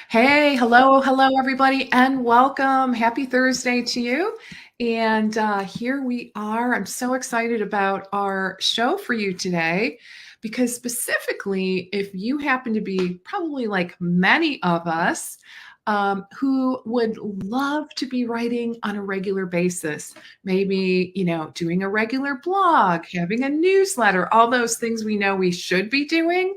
Hey, hello, everybody, and welcome. Happy Thursday to you. And here we are. I'm so excited about our show for you today because, specifically, if you happen to be probably like many of us who would love to be writing on a regular basis, maybe, doing a regular blog, having a newsletter, all those things we know we should be doing.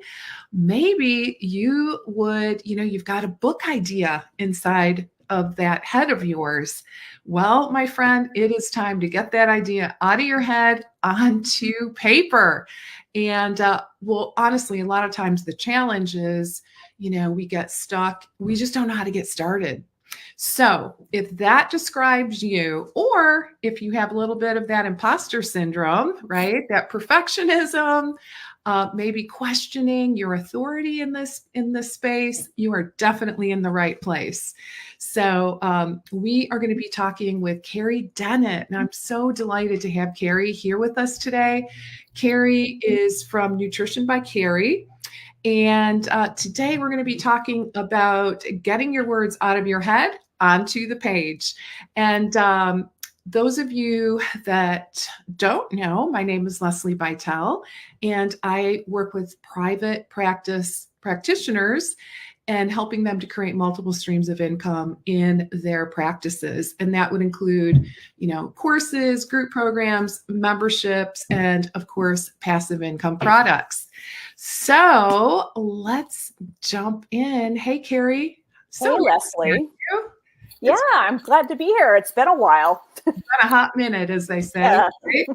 Maybe you would, you've got a book idea inside of that head of yours. Well, my friend, it is time to get that idea out of your head onto paper. And well, honestly, a lot of times the challenge is, we get stuck. We just don't know how to get started. So, if that describes you, or if you have a little bit of that imposter syndrome, right? That perfectionism, maybe questioning your authority in this space, you are definitely in the right place. So we are going to be talking with Carrie Dennett, and I'm so delighted to have Carrie here with us today. Carrie is from Nutrition by Carrie. And today we're going to be talking about getting your words out of your head onto the page. And those of you that don't know, my name is Lesli Vitel, and I work with private practice practitioners and helping them to create multiple streams of income in their practices. And that would include, courses, group programs, memberships, and of course, passive income products. So let's jump in. Hey, Carrie. Hey, So Lesli. you. Yeah, I'm glad to be here. It's been a while. Been a hot minute, as they say. Yeah. Right?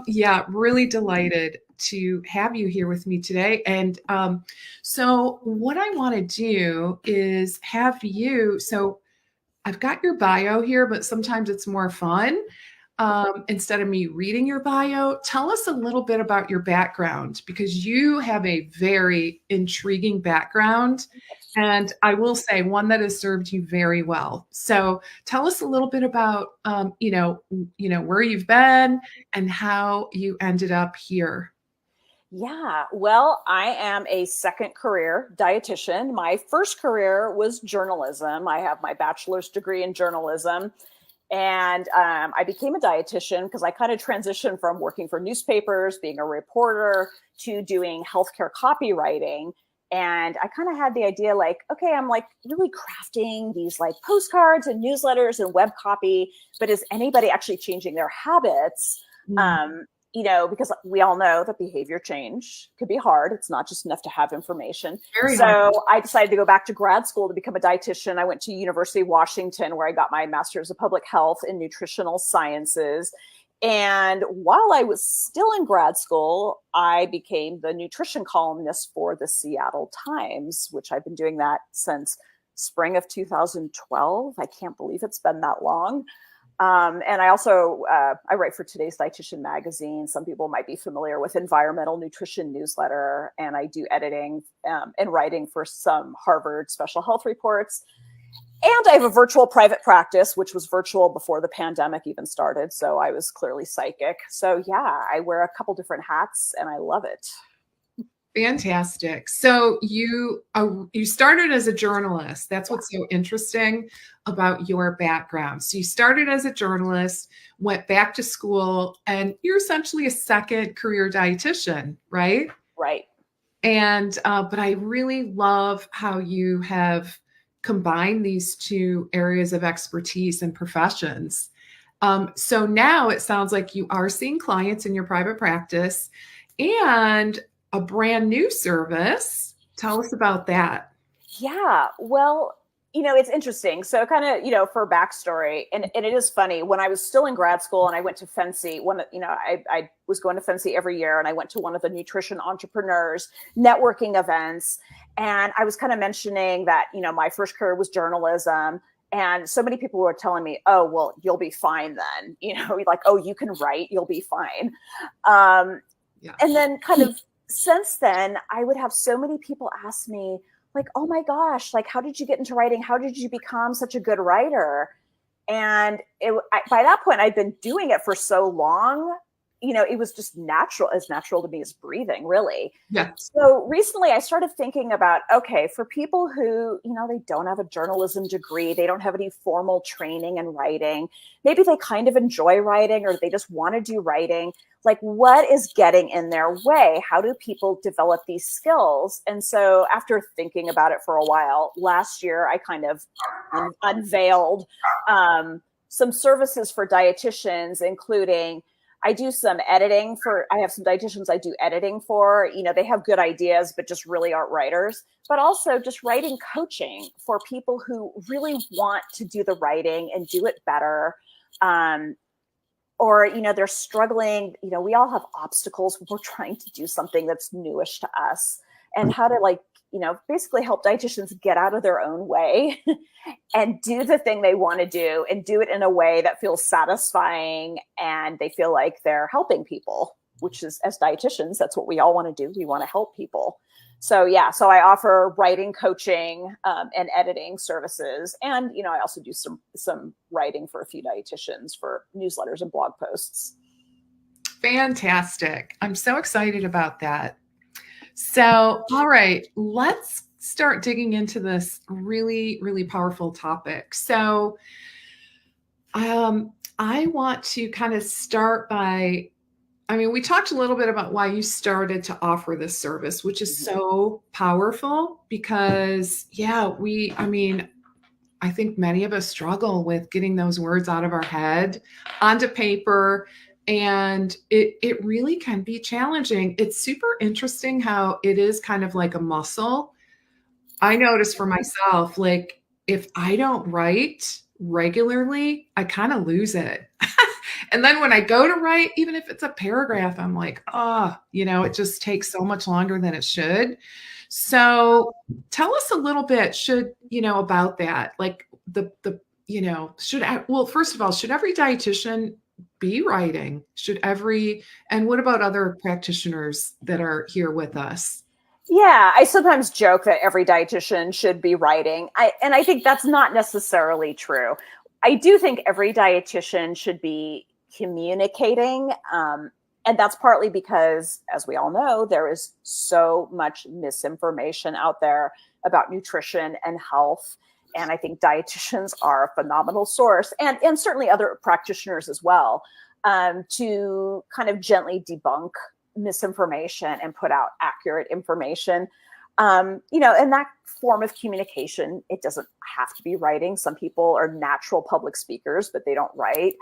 Yeah, really delighted to have you here with me today. And so, what I want to do is have you. So, I've got your bio here, but sometimes it's more fun. Instead of me reading your bio, tell us a little bit about your background because you have a very intriguing background. And I will say one that has served you very well. So tell us a little bit about, where you've been and how you ended up here. Yeah, well, I am a second career dietitian. My first career was journalism. I have my bachelor's degree in journalism. And I became a dietitian because I kind of transitioned from working for newspapers, being a reporter, to doing healthcare copywriting. And I kind of had the idea like, okay, I'm like really crafting these like postcards and newsletters and web copy, but is anybody actually changing their habits? Mm, Um, because we all know that behavior change could be hard. It's not just enough to have information. very hard. So I decided to go back to grad school to become a dietitian. I went to University of Washington, where I got my master's of public health in nutritional sciences. And while I was still in grad school, I became the nutrition columnist for the Seattle Times, which I've been doing that since spring of 2012. I can't believe it's been that long. And I also I write for Today's Dietitian magazine. Some people might be familiar with Environmental Nutrition newsletter, and I do editing and writing for some Harvard special health reports. And I have a virtual private practice, which was virtual before the pandemic even started. So I was clearly psychic. So yeah, I wear a couple different hats, and I love it. Fantastic. So you started as a journalist. That's what's so interesting about your background. So you started as a journalist, went back to school, and you're essentially a second career dietitian, right? Right. And but I really love how you have combined these two areas of expertise and professions. So now it sounds like you are seeing clients in your private practice and a brand new service. Tell us about that. Yeah. Well, it's interesting. So kind of, for backstory, and it is funny, when I was still in grad school and I went to FNCE, I was going to FNCE every year, and I went to one of the nutrition entrepreneurs networking events. And I was kind of mentioning that, my first career was journalism. And so many people were telling me, oh, well, you'll be fine then, like, oh, you can write, you'll be fine. Yeah. And then kind of since then, I would have so many people ask me, like, oh my gosh, like, how did you get into writing? How did you become such a good writer? And by that point, I'd been doing it for so long. it was just as natural to me as breathing, really. Yeah. So recently I started thinking about, okay, for people who, they don't have a journalism degree, they don't have any formal training in writing, maybe they kind of enjoy writing or they just want to do writing. Like, what is getting in their way? How do people develop these skills? And so after thinking about it for a while, last year, I kind of unveiled some services for dietitians, including I do some editing I have some dietitians I do editing for. They have good ideas, but just really aren't writers. But also just writing coaching for people who really want to do the writing and do it better. Or, they're struggling. We all have obstacles when we're trying to do something that's newish to us, and how to basically help dietitians get out of their own way and do the thing they want to do and do it in a way that feels satisfying and they feel like they're helping people, which is, as dietitians, that's what we all want to do. We want to help people. So I offer writing coaching and editing services. And, I also do some writing for a few dietitians for newsletters and blog posts. Fantastic. I'm so excited about that. So, all right, let's start digging into this really, really powerful topic. So, I want to kind of start by, we talked a little bit about why you started to offer this service, which is so powerful because, I think many of us struggle with getting those words out of our head onto paper. And it really can be challenging. It's super interesting how it is kind of like a muscle. I notice for myself, like if I don't write regularly, I kind of lose it. And then when I go to write, even if it's a paragraph, I'm like, it just takes so much longer than it should. So tell us a little bit, about that. Like first of all, should every dietitian be writing? And what about other practitioners that are here with us? Yeah, I sometimes joke that every dietitian should be writing. I think that's not necessarily true. I do think every dietitian should be communicating. And that's partly because, as we all know, there is so much misinformation out there about nutrition and health. And I think dietitians are a phenomenal source, and certainly other practitioners as well, to kind of gently debunk misinformation and put out accurate information. And that form of communication, it doesn't have to be writing. Some people are natural public speakers, but they don't write.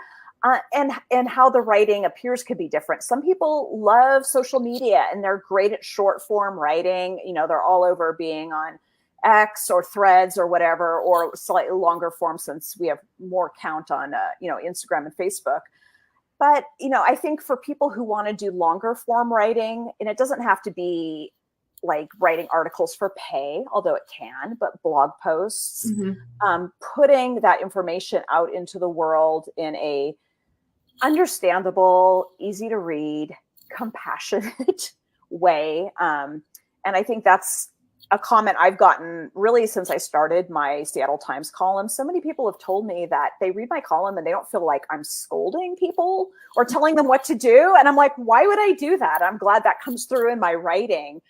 And how the writing appears could be different. Some people love social media and they're great at short form writing. They're all over being on X or Threads or whatever, or slightly longer form since we have more count on, Instagram and Facebook. But, I think for people who want to do longer form writing, and it doesn't have to be like writing articles for pay, although it can, but blog posts, putting that information out into the world in a understandable, easy to read, compassionate way. And I think that's a comment I've gotten really since I started my Seattle Times column. So many people have told me that they read my column and they don't feel like I'm scolding people or telling them what to do. And I'm like, why would I do that? I'm glad that comes through in my writing,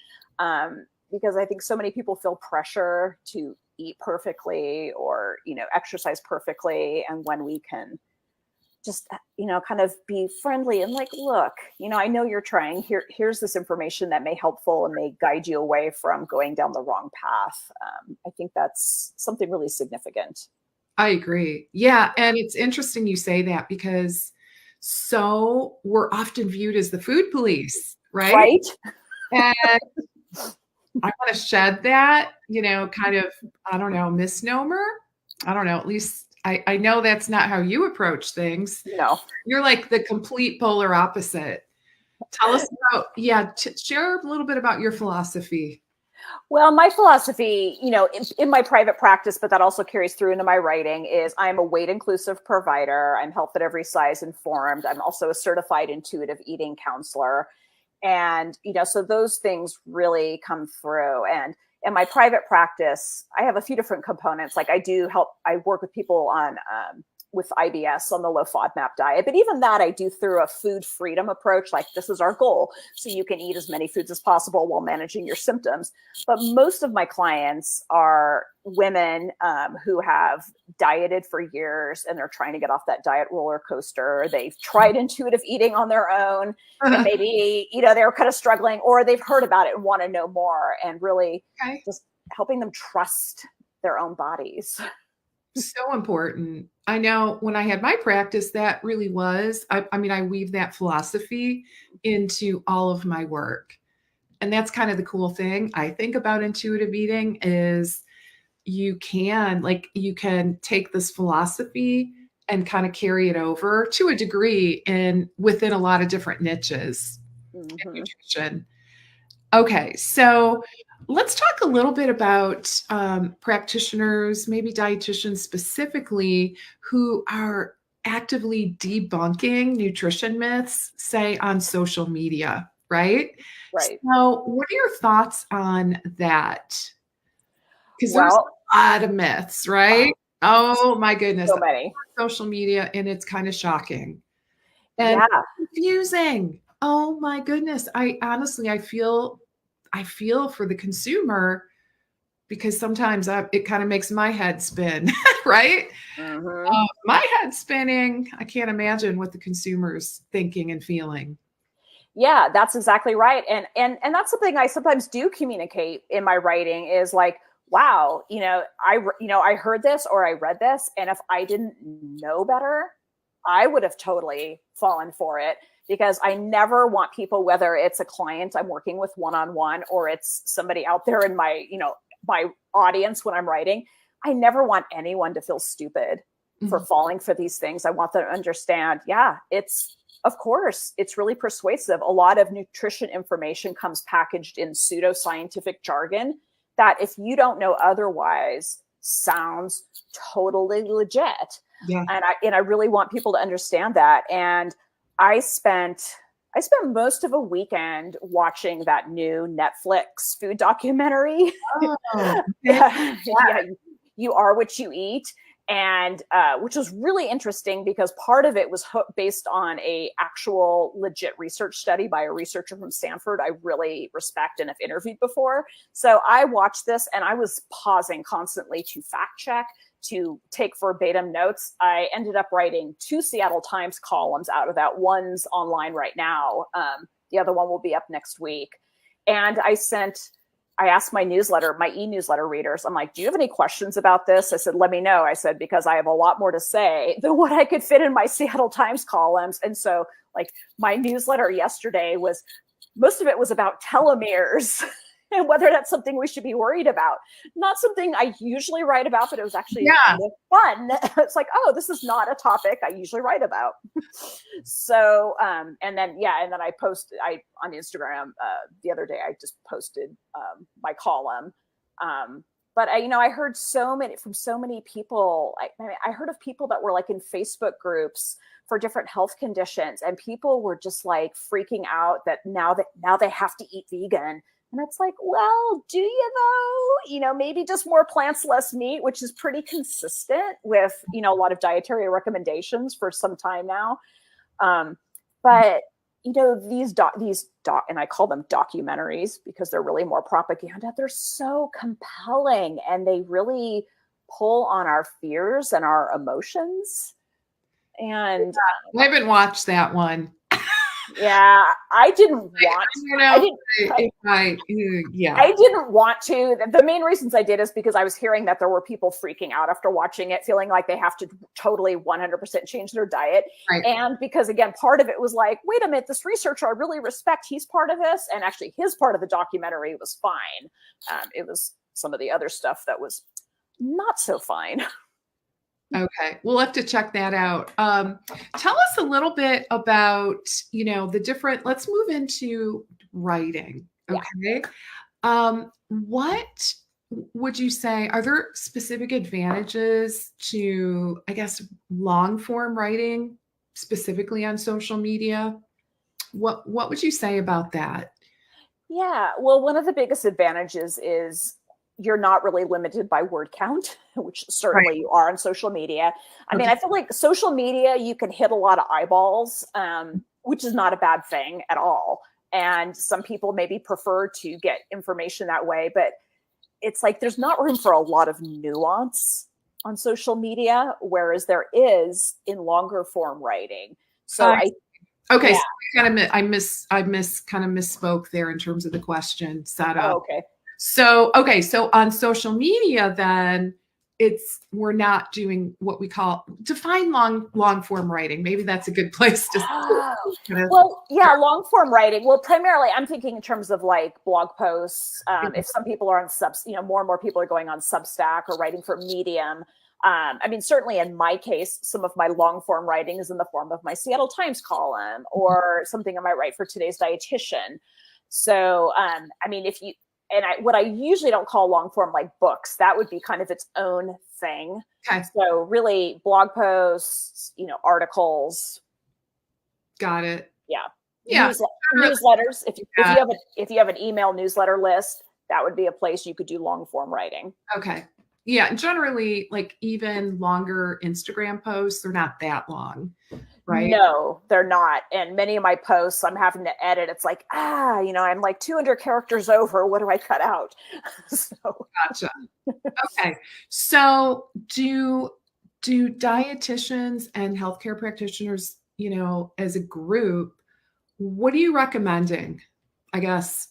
because I think so many people feel pressure to eat perfectly or, exercise perfectly. And when we can just, kind of be friendly and like, look, I know you're trying. Here's this information that may helpful and may guide you away from going down the wrong path. I think that's something really significant. I agree. Yeah. And it's interesting you say that because we're often viewed as the food police, right? Right. And I want to shed that, kind of, I don't know, misnomer. I don't know, at least I know that's not how you approach things. No. You're like the complete polar opposite. Tell us about, share a little bit about your philosophy. Well, my philosophy, in my private practice, but that also carries through into my writing, is I'm a weight inclusive provider. I'm health at every size informed. I'm also a certified intuitive eating counselor. And, so those things really come through. And in my private practice, I have a few different components. Like I work with people on with IBS on the low FODMAP diet. But even that I do through a food freedom approach. Like, this is our goal. So you can eat as many foods as possible while managing your symptoms. But most of my clients are women who have dieted for years and they're trying to get off that diet roller coaster. They've tried intuitive eating on their own and maybe, they're kind of struggling, or they've heard about it and want to know more, and really just helping them trust their own bodies. So important. I know when I had my practice, that really was, I mean, I weave that philosophy into all of my work. And that's kind of the cool thing I think about intuitive eating is you can take this philosophy and kind of carry it over to a degree within a lot of different niches in nutrition. Okay, so let's talk a little bit about practitioners, maybe dietitians specifically, who are actively debunking nutrition myths, say on social media, right? Right. So what are your thoughts on that? Because there's a lot of myths, right? Oh my goodness. So many. Social media, and it's kind of shocking and confusing. Oh my goodness. I honestly, I feel for the consumer because sometimes it kind of makes my head spin, right? My head spinning. I can't imagine what the consumer's thinking and feeling. Yeah, that's exactly right. And that's something I sometimes do communicate in my writing is like, wow, I heard this or I read this, and if I didn't know better, I would have totally fallen for it, because I never want people, whether it's a client I'm working with one-on-one or it's somebody out there in my, my audience when I'm writing, I never want anyone to feel stupid for falling for these things. I want them to understand, of course, it's really persuasive. A lot of nutrition information comes packaged in pseudoscientific jargon that, if you don't know otherwise, sounds totally legit. Yeah. And I really want people to understand that. And I spent most of a weekend watching that new Netflix food documentary. Oh, yeah, You Are What You Eat. And which was really interesting because part of it was based on a actual legit research study by a researcher from Stanford I really respect and have interviewed before. So I watched this and I was pausing constantly to fact check, to take verbatim notes. I ended up writing 2 Seattle Times columns out of that. One's online right now. The other one will be up next week. And I asked my e-newsletter readers, I'm like, do you have any questions about this? I said, let me know. I said, because I have a lot more to say than what I could fit in my Seattle Times columns. And so like my newsletter yesterday most of it was about telomeres and whether that's something we should be worried about. Not something I usually write about, but it was actually kind of fun. It's like, oh, this is not a topic I usually write about. So, and then I posted, on Instagram the other day, I just posted my column. But I heard from so many people. I heard of people that were like in Facebook groups for different health conditions, and people were just like freaking out that now they have to eat vegan. And it's like, well, do you though? Maybe just more plants, less meat, which is pretty consistent with, a lot of dietary recommendations for some time now. But these and I call them documentaries because they're really more propaganda. They're so compelling and they really pull on our fears and our emotions. And I haven't watched that one. Yeah, I didn't want to. I didn't want to. The main reasons I did is because I was hearing that there were people freaking out after watching it, feeling like they have to totally 100% change their diet. Right. And because, again, part of it was like, wait a minute, this researcher I really respect, he's part of this. And actually his part of the documentary was fine. It was some of the other stuff that was not so fine. Okay, we'll have to check that out. Tell us a little bit about, the different, let's move into writing. Okay. What would you say, are there specific advantages to, I guess, long form writing, specifically on social media? What would you say about that? Yeah, well, one of the biggest advantages is you're not really limited by word count, which certainly you are on social media. I mean, I feel like social media, you can hit a lot of eyeballs, which is not a bad thing at all. And some people maybe prefer to get information that way, but it's like there's not room for a lot of nuance on social media, whereas there is in longer form writing. So okay, so I kind of misspoke there in terms of the question setup. Okay. So on social media, then we're not doing what we call define long form writing. Maybe that's a good place to Well, yeah, long form writing. Well, primarily I'm thinking in terms of like blog posts. If some people are on more and more people are going on Substack or writing for Medium. I mean, certainly in my case, some of my long form writing is in the form of my Seattle Times column or something I might write for Today's Dietitian. So, I mean, what I usually don't call long form like books, that would be kind of its own thing. Okay. So really blog posts, articles. Got it. Yeah. Yeah. Newsletters. If you have an email newsletter list, that would be a place you could do long form writing. Okay. Yeah. Generally, like even longer Instagram posts, they're not that long, right? No, they're not. And many of my posts I'm having to edit. It's like, I'm like 200 characters over. What do I cut out? Gotcha. Okay. So do dietitians and healthcare practitioners, as a group, what are you recommending? I guess,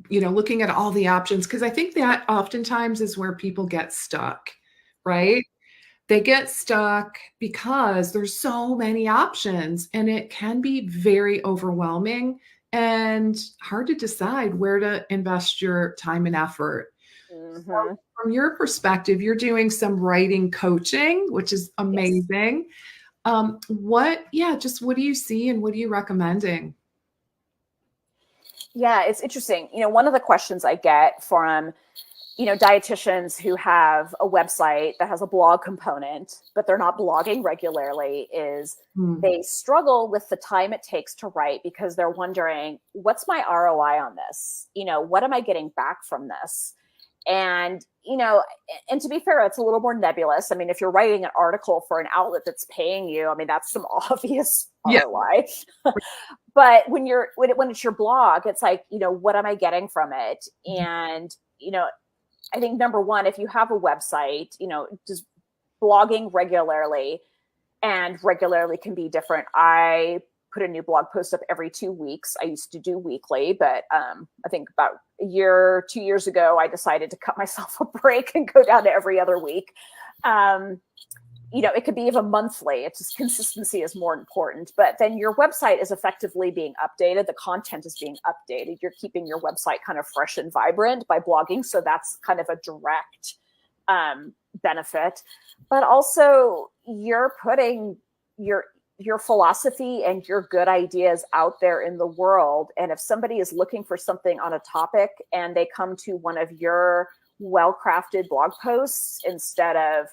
looking at all the options, because I think that oftentimes is where people get stuck, right? They get stuck because there's so many options and it can be very overwhelming and hard to decide where to invest your time and effort. Mm-hmm. So from your perspective, you're doing some writing coaching, which is amazing. Yes. What do you see and what are you recommending? Yeah, it's interesting. One of the questions I get from, dietitians who have a website that has a blog component, but they're not blogging regularly is they struggle with the time it takes to write because they're wondering, what's my ROI on this? What am I getting back from this? And, and to be fair, it's a little more nebulous. I mean, if you're writing an article for an outlet that's paying you, I mean, that's some obvious ROI. But when it's your blog, it's like, what am I getting from it? And, I think number one, if you have a website, just blogging regularly, and regularly can be different. I put a new blog post up every 2 weeks. I used to do weekly, but I think about 2 years ago, I decided to cut myself a break and go down to every other week. It could be even monthly. It's just consistency is more important. But then your website is effectively being updated. The content is being updated. You're keeping your website kind of fresh and vibrant by blogging. So that's kind of a direct benefit. But also you're putting your philosophy and your good ideas out there in the world. And if somebody is looking for something on a topic and they come to one of your well-crafted blog posts instead of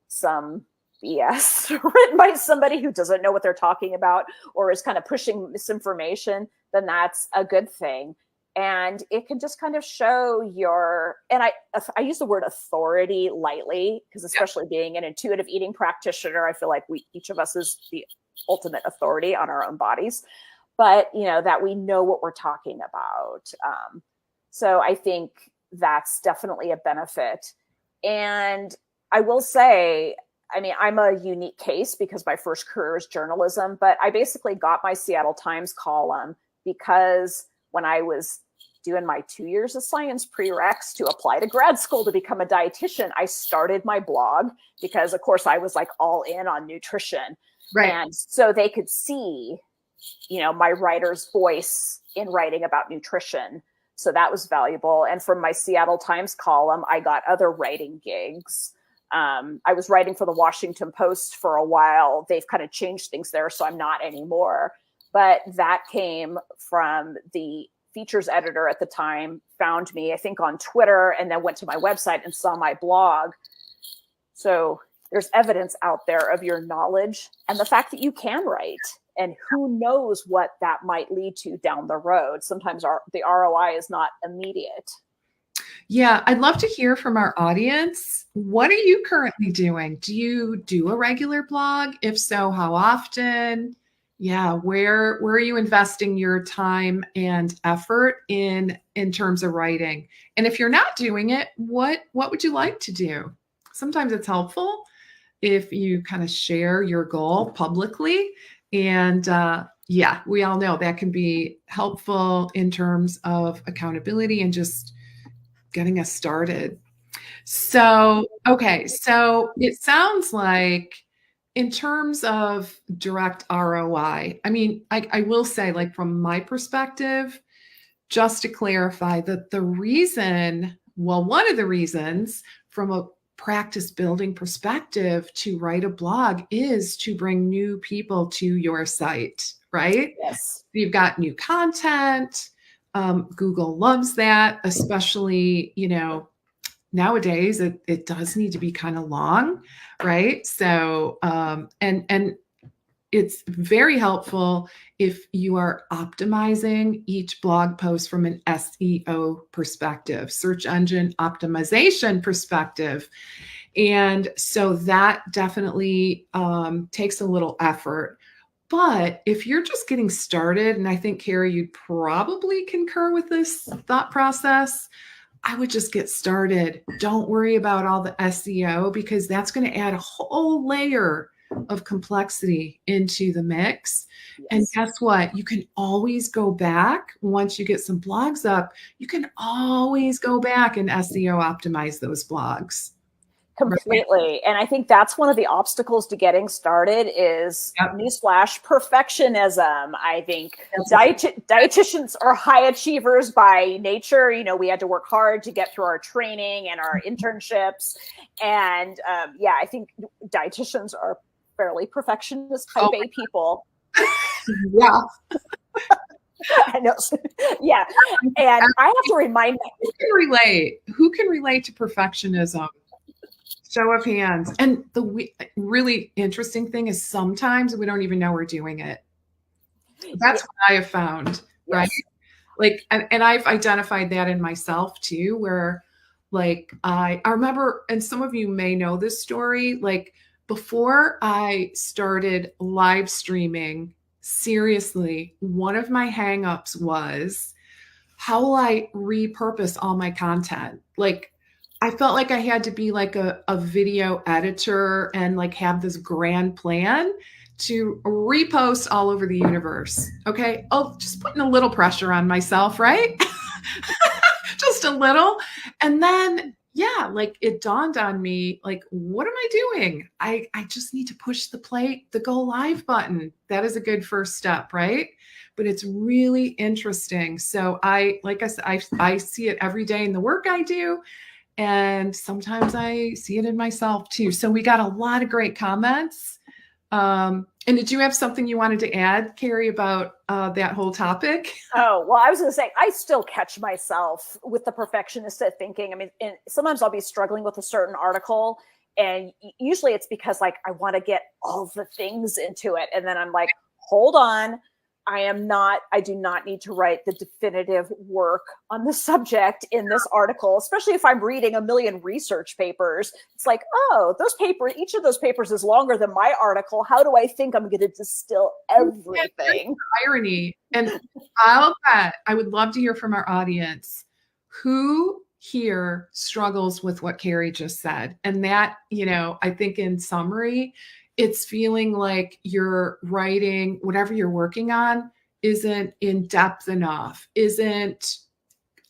some BS written by somebody who doesn't know what they're talking about or is kind of pushing misinformation, then that's a good thing. And it can just kind of show and I use the word authority lightly, because especially being an intuitive eating practitioner, I feel like each of us is the ultimate authority on our own bodies, but that we know what we're talking about. So I think that's definitely a benefit. And I will say, I mean, I'm a unique case because my first career is journalism, but I basically got my Seattle Times column because when I was doing my 2 years of science prereqs to apply to grad school to become a dietitian, I started my blog because, of course, I was like all in on nutrition. Right. And so they could see, my writer's voice in writing about nutrition. So that was valuable. And from my Seattle Times column, I got other writing gigs. I was writing for the Washington Post for a while. They've kind of changed things there, so I'm not anymore. But that came from the features editor at the time, found me, I think, on Twitter, and then went to my website and saw my blog. So there's evidence out there of your knowledge and the fact that you can write. And who knows what that might lead to down the road. Sometimes the ROI is not immediate. Yeah, I'd love to hear from our audience. What are you currently doing? Do you do a regular blog? If so, how often? Yeah, where are you investing your time and effort in terms of writing? And if you're not doing it, what would you like to do? Sometimes it's helpful if you kind of share your goal publicly. And yeah, we all know that can be helpful in terms of accountability and just getting us started. So, okay, so it sounds like in terms of direct ROI, I mean, I will say, like, from my perspective, just to clarify that the reason, well, one of the reasons from a practice building perspective to write a blog is to bring new people to your site, right? Yes. You've got new content. Google loves that, especially, nowadays it does need to be kind of long, right? So, and it's very helpful if you are optimizing each blog post from an SEO perspective, search engine optimization perspective. And so that definitely takes a little effort. But if you're just getting started, and I think, Carrie, you'd probably concur with this thought process, I would just get started. Don't worry about all the SEO because that's going to add a whole layer of complexity into the mix. Yes. And guess what? You can always go back once you get some blogs up. You can always go back and SEO optimize those blogs. Completely. Right? And I think that's one of the obstacles to getting started is, newsflash, perfectionism. I think dietitians are high achievers by nature. We had to work hard to get through our training and our internships. And yeah, I think dietitians are fairly perfectionist type A people. Yeah. I know. Yeah. And I have to remind who can relate to perfectionism? Show of hands. And the really interesting thing is sometimes we don't even know we're doing it. That's what I have found, right? Like, and I've identified that in myself too, where like I remember, and some of you may know this story, like before I started live streaming, seriously, one of my hangups was, how will I repurpose all my content? Like, I felt like I had to be like a video editor and like have this grand plan to repost all over the universe. Okay. Oh, just putting a little pressure on myself, right? Just a little. And then, yeah, like it dawned on me, like, what am I doing? I just need to push the go live button. That is a good first step, right? But it's really interesting. So like I said, I see it every day in the work I do. And sometimes I see it in myself too. So we got a lot of great comments. And did you have something you wanted to add, Carrie, about that whole topic? Oh, well, I was going to say, I still catch myself with the perfectionist thinking. I mean, and sometimes I'll be struggling with a certain article, and usually it's because like I want to get all the things into it. And then I'm like, hold on. I do not need to write the definitive work on the subject in this article, especially if I'm reading a million research papers. It's like, oh, each of those papers is longer than my article. How do I think I'm going to distill everything? Irony. And I'll bet I would love to hear from our audience who here struggles with what Carrie just said. And that, I think in summary, it's feeling like you're writing whatever you're working on isn't in depth enough, isn't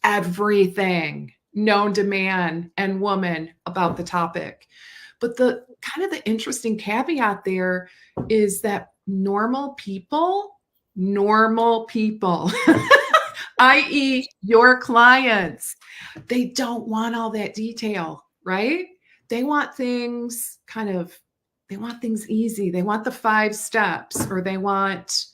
everything known to man and woman about the topic. But the kind of the interesting caveat there is that normal people, i.e. your clients, they don't want all that detail, right? They want things easy. They want the 5 steps, or they want,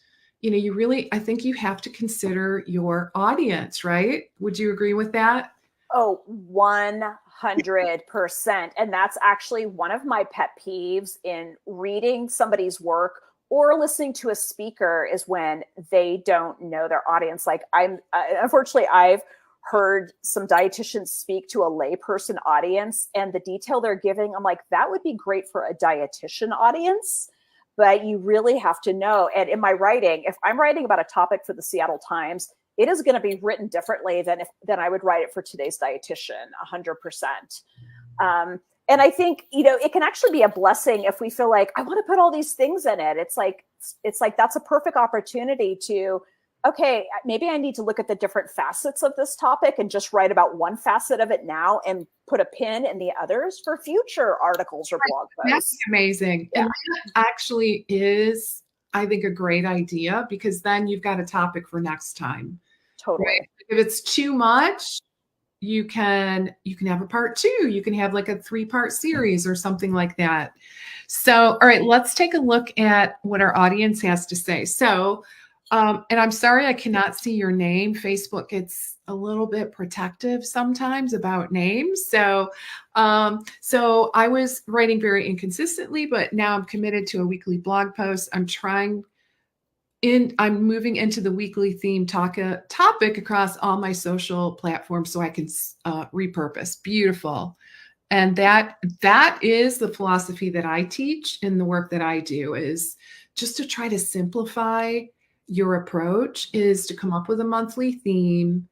I think you have to consider your audience, right? Would you agree with that? Oh, 100%. And that's actually one of my pet peeves in reading somebody's work or listening to a speaker is when they don't know their audience. Like unfortunately, I've heard some dietitians speak to a layperson audience, and the detail they're giving, I'm like, that would be great for a dietitian audience, but you really have to know. And in my writing, if I'm writing about a topic for the Seattle Times, it is going to be written differently than I would write it for today's dietitian, 100%. And I think, it can actually be a blessing if we feel like, I want to put all these things in it. It's like, that's a perfect opportunity to, okay, maybe I need to look at the different facets of this topic and just write about one facet of it now and put a pin in the others for future articles or blog posts. That's amazing. Yeah. And that actually is, I think, a great idea, because then you've got a topic for next time. Totally. Right? If it's too much, you can have a part 2. You can have like a 3-part series or something like that. So, all right, let's take a look at what our audience has to say. So, and I'm sorry I cannot see your name. Facebook gets a little bit protective sometimes about names. So, so I was writing very inconsistently, but now I'm committed to a weekly blog post. I'm moving into the weekly theme topic across all my social platforms so I can repurpose. Beautiful. And that is the philosophy that I teach in the work that I do, is just to try to simplify your approach, is to come up with a monthly theme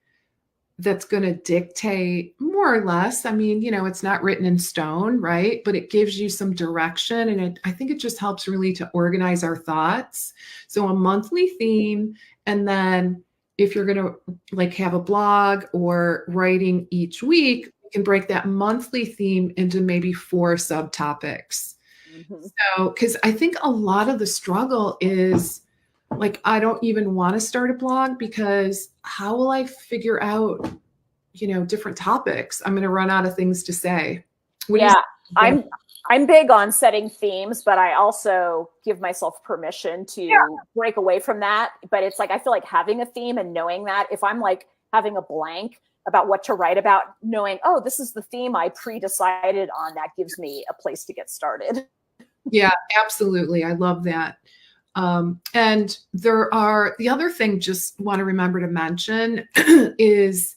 that's going to dictate more or less. I mean, it's not written in stone, right? But it gives you some direction. And I think it just helps really to organize our thoughts. So a monthly theme. And then if you're going to like have a blog or writing each week, you can break that monthly theme into maybe 4 subtopics. Mm-hmm. So, because I think a lot of the struggle is, like, I don't even want to start a blog because how will I figure out, different topics? I'm going to run out of things to say. I'm big on setting themes, but I also give myself permission to break away from that. But it's like, I feel like having a theme and knowing that if I'm like having a blank about what to write about, knowing, oh, this is the theme I pre-decided on, that gives me a place to get started. Yeah, absolutely. I love that. And the other thing just want to remember to mention is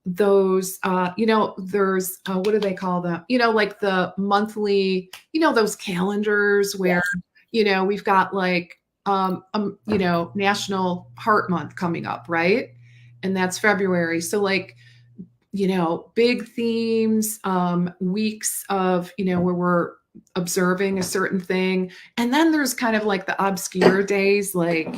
those, there's, what do they call them? Like the monthly, those calendars where, we've got like, National Heart Month coming up, right? And that's February. So like, big themes, weeks of, where we're observing a certain thing. And then there's kind of like the obscure days, like,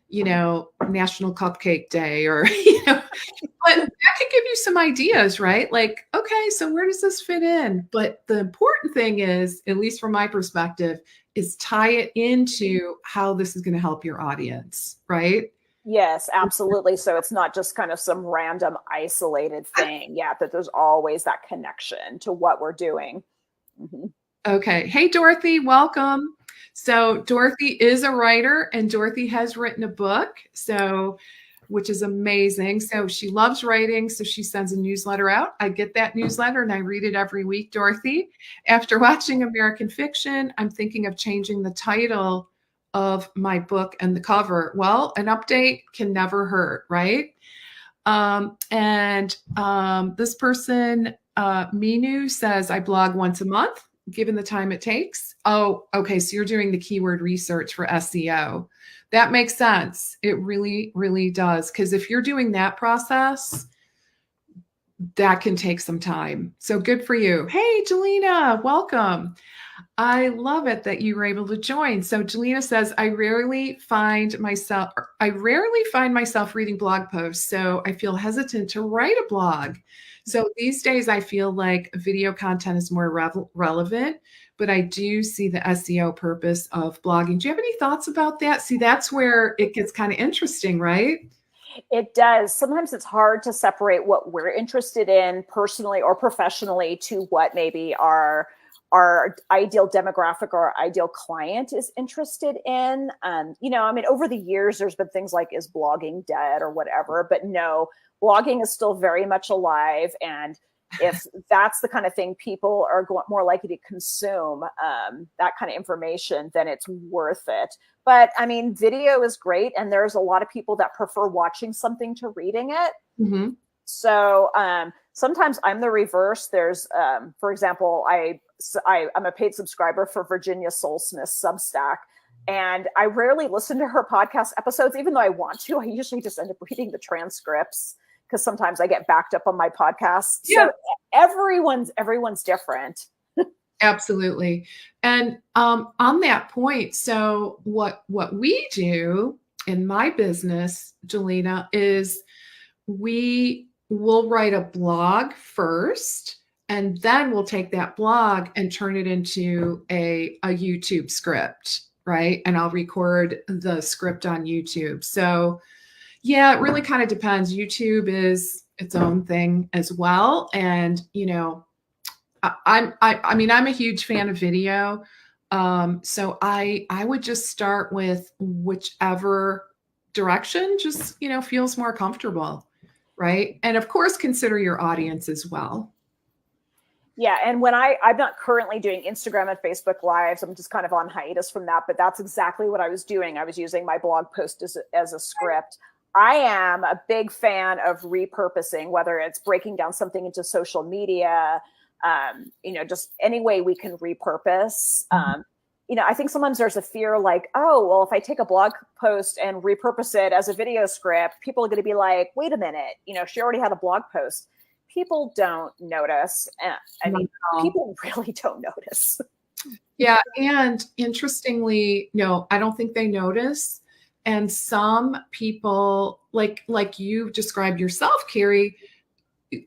National Cupcake Day, or, but that can give you some ideas, right? Like, okay, so where does this fit in? But the important thing is, at least from my perspective, is tie it into how this is going to help your audience, right? Yes, absolutely. So it's not just kind of some random isolated thing. Yeah, that there's always that connection to what we're doing. Mm-hmm. Okay. Hey, Dorothy, welcome. So Dorothy is a writer, and Dorothy has written a book, which is amazing. So she loves writing, so she sends a newsletter out. I get that newsletter and I read it every week, Dorothy. After watching American Fiction, I'm thinking of changing the title of my book and the cover. Well, an update can never hurt, right? This person, Minu, says, I blog once a month, given the time it takes. Oh, okay. So you're doing the keyword research for SEO. That makes sense. It really, really does. Because if you're doing that process, that can take some time. So good for you. Hey, Jelena, welcome. I love it that you were able to join. So Jelena says, I rarely find myself reading blog posts, so I feel hesitant to write a blog. So these days I feel like video content is more relevant, but I do see the SEO purpose of blogging. Do you have any thoughts about that? See, that's where it gets kind of interesting, right? It does. Sometimes it's hard to separate what we're interested in personally or professionally to what maybe our ideal demographic or our ideal client is interested in. Over the years, there's been things like, is blogging dead or whatever, but no, blogging is still very much alive. And if that's the kind of thing people are more likely to consume, that kind of information, then it's worth it. But I mean, video is great. And there's a lot of people that prefer watching something to reading it. Mm-hmm. So sometimes I'm the reverse. There's, for example, I'm a paid subscriber for Virginia Soulsmith Substack, and I rarely listen to her podcast episodes, even though I want to. I usually just end up reading the transcripts because sometimes I get backed up on my podcast. Yeah. So everyone's different. Absolutely. And on that point, so what we do in my business, Jelena, is we will write a blog first, and then we'll take that blog and turn it into a YouTube script, right? And I'll record the script on YouTube. So yeah, it really kind of depends. YouTube is its own thing as well. And, I mean, I'm a huge fan of video. So I would just start with whichever direction just, feels more comfortable. Right. And of course, consider your audience as well. Yeah. And when I'm not currently doing Instagram and Facebook Lives, I'm just kind of on hiatus from that, but that's exactly what I was doing. I was using my blog post as a script. I am a big fan of repurposing, whether it's breaking down something into social media, just any way we can repurpose. I think sometimes there's a fear like, oh, well, if I take a blog post and repurpose it as a video script, people are going to be like, wait a minute, she already had a blog post. People don't notice. People really don't notice. Yeah. And interestingly, no, I don't think they notice. And some people, like you described yourself, Carrie,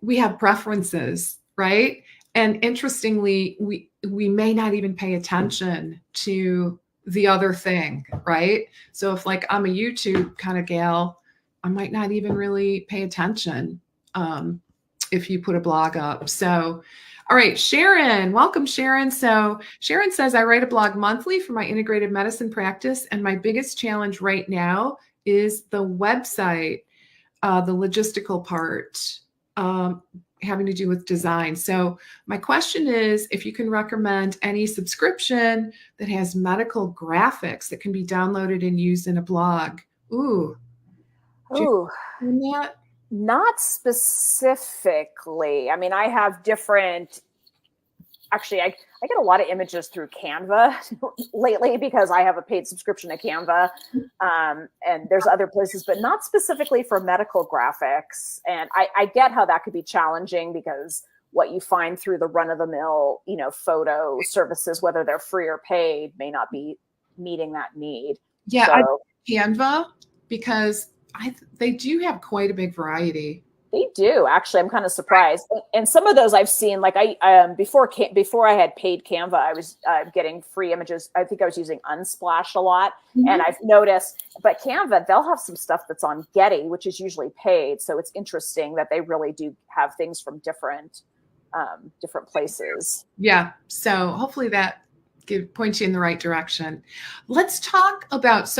we have preferences, right? And interestingly, we may not even pay attention to the other thing, right? So if like I'm a YouTube kind of gal, I might not even really pay attention if you put a blog up. So, all right, Sharon, welcome, Sharon. So Sharon says, I write a blog monthly for my integrative medicine practice, and my biggest challenge right now is the website, the logistical part. Having to do with design. So my question is if you can recommend any subscription that has medical graphics that can be downloaded and used in a blog. Ooh. That? Not specifically. I mean, I have different, actually, I get a lot of images through Canva lately because I have a paid subscription to Canva. And there's other places, but not specifically for medical graphics. And I get how that could be challenging because what you find through the run-of-the-mill, photo services, whether they're free or paid, may not be meeting that need. Yeah, so, Canva, because they do have quite a big variety. They do, actually. I'm kind of surprised. And some of those I've seen, like before I had paid Canva, I was getting free images. I think I was using Unsplash a lot. Mm-hmm. And I've noticed, but Canva, they'll have some stuff that's on Getty, which is usually paid. So it's interesting that they really do have things from different places. Yeah. So hopefully that point you in the right direction. Let's talk about,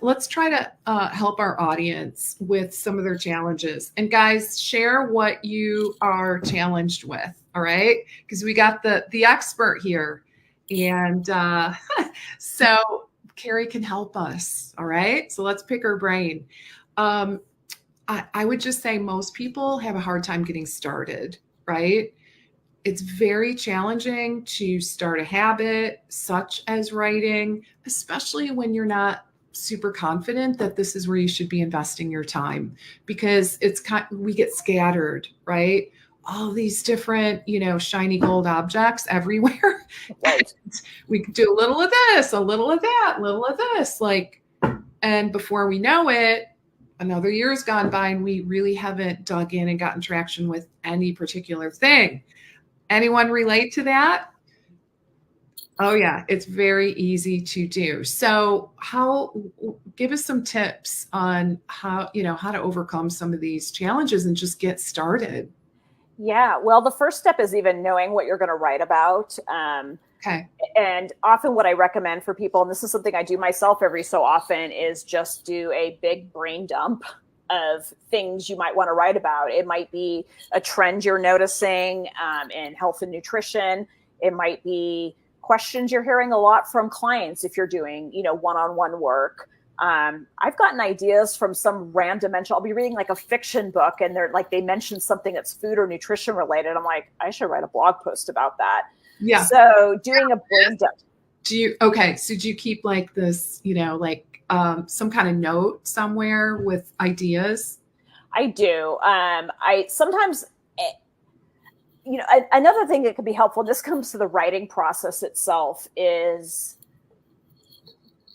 let's try to help our audience with some of their challenges. And guys, share what you are challenged with, all right? Because we got the expert here. And so Carrie can help us, all right? So let's pick her brain. I would just say most people have a hard time getting started, right? It's very challenging to start a habit such as writing, especially when you're not super confident that this is where you should be investing your time, because we get scattered, right? All these different, shiny gold objects everywhere. Right. We could do a little of this, a little of that, a little of this, and before we know it, another year's gone by and we really haven't dug in and gotten traction with any particular thing. Anyone relate to that? Oh yeah, it's very easy to do. So give us some tips on how to overcome some of these challenges and just get started. Yeah, well, the first step is even knowing what you're going to write about. Okay. And often what I recommend for people, and this is something I do myself every so often, is just do a big brain dump of things you might want to write about. It might be a trend you're noticing in health and nutrition. It might be questions you're hearing a lot from clients if you're doing, one-on-one work. I've gotten ideas from some random mention. I'll be reading like a fiction book and they're like, they mention something that's food or nutrition related. I'm like, I should write a blog post about that. Yeah. So doing a brain dump. So do you keep like this, some kind of note somewhere with ideas? I do. I sometimes, another thing that could be helpful, this comes to the writing process itself, is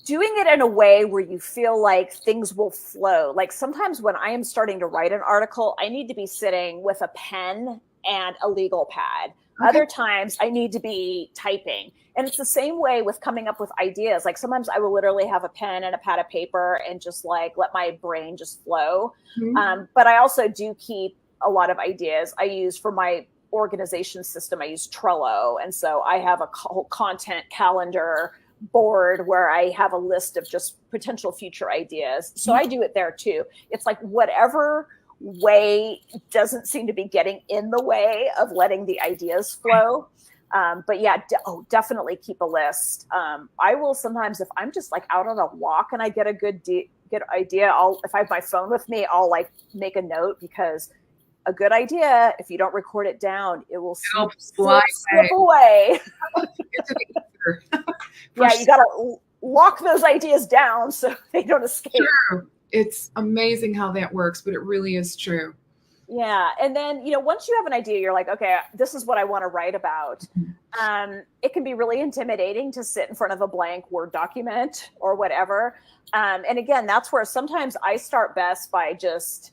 doing it in a way where you feel like things will flow. Like sometimes when I am starting to write an article, I need to be sitting with a pen and a legal pad. Okay. Other times I need to be typing. And it's the same way with coming up with ideas. Like sometimes I will literally have a pen and a pad of paper and just like let my brain just flow. Mm-hmm. But I also do keep a lot of ideas. I use for my organization system, I use Trello. And so I have a whole content calendar board where I have a list of just potential future ideas. So I do it there too. It's like whatever way doesn't seem to be getting in the way of letting the ideas flow. But yeah, definitely keep a list. I will sometimes, if I'm just like out on a walk and I get a good idea, if I have my phone with me, I'll like make a note, because a good idea, if you don't record it down, it will slip away. Yeah, you got to lock those ideas down so they don't escape. True. It's amazing how that works, but it really is true. Yeah. And then, once you have an idea, you're like, okay, this is what I want to write about. It can be really intimidating to sit in front of a blank Word document or whatever. And again, that's where sometimes I start best by just,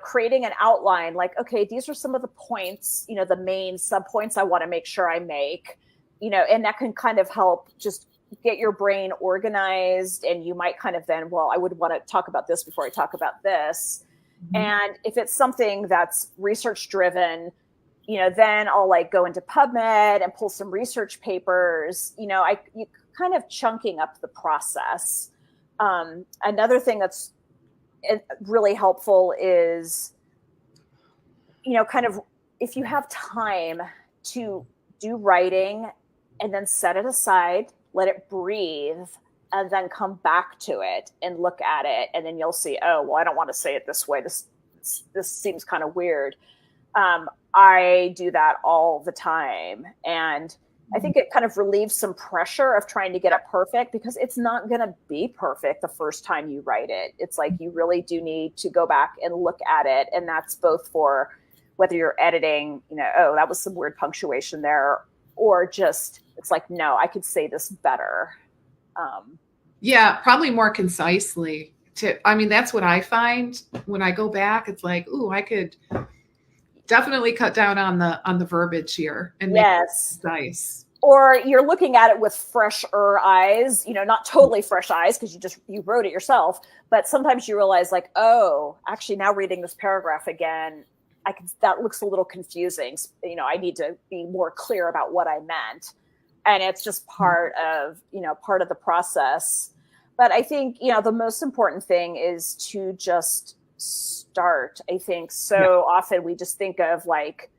creating an outline, like, okay, these are some of the points, the main sub points I want to make sure I make, and that can kind of help just get your brain organized. And you might kind of then, well, I would want to talk about this before I talk about this. Mm-hmm. And if it's something that's research driven, then I'll like go into PubMed and pull some research papers, you kind of chunking up the process. Another thing that's really helpful is, kind of if you have time to do writing and then set it aside, let it breathe, and then come back to it and look at it. And then you'll see, oh, well, I don't want to say it this way. This seems kind of weird. I do that all the time. And I think it kind of relieves some pressure of trying to get it perfect, because it's not going to be perfect the first time you write it. It's like you really do need to go back and look at it. And that's both for whether you're editing, oh, that was some weird punctuation there, or just, it's like, no, I could say this better. Yeah, probably more concisely. That's what I find when I go back. It's like, ooh, I could definitely cut down on the verbiage here and make it concise. Or you're looking at it with fresher eyes, not totally fresh eyes, because you wrote it yourself, but sometimes you realize like, oh, actually now reading this paragraph again, that looks a little confusing. I need to be more clear about what I meant. And it's just part of the process. But I think, the most important thing is to just start. I think so often we just think of like,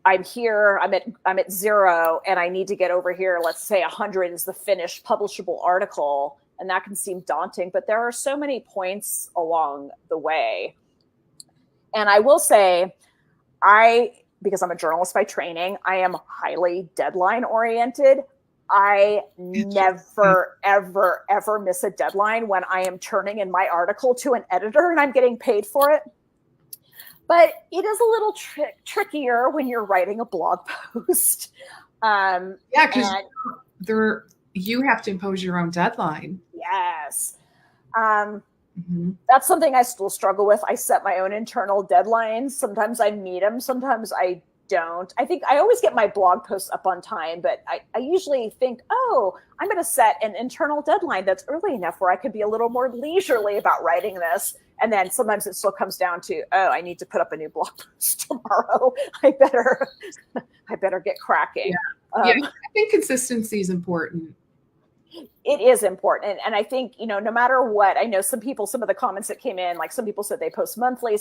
I'm here, I'm at 0 and I need to get over here. Let's say 100 is the finished publishable article. And that can seem daunting, but there are so many points along the way. And I will say, because I'm a journalist by training, I am highly deadline oriented. I never, ever, ever miss a deadline when I am turning in my article to an editor and I'm getting paid for it. But it is a little trickier when you're writing a blog post. Because you have to impose your own deadline. Yes. That's something I still struggle with. I set my own internal deadlines. Sometimes I meet them. Sometimes I don't. I think I always get my blog posts up on time, but I usually think, oh, I'm going to set an internal deadline that's early enough where I could be a little more leisurely about writing this. And then sometimes it still comes down to, oh, I need to put up a new blog post tomorrow. I better get cracking. Yeah. I think consistency is important. It is important. And I think, no matter what, I know some of the comments that came in, like some people said they post monthly.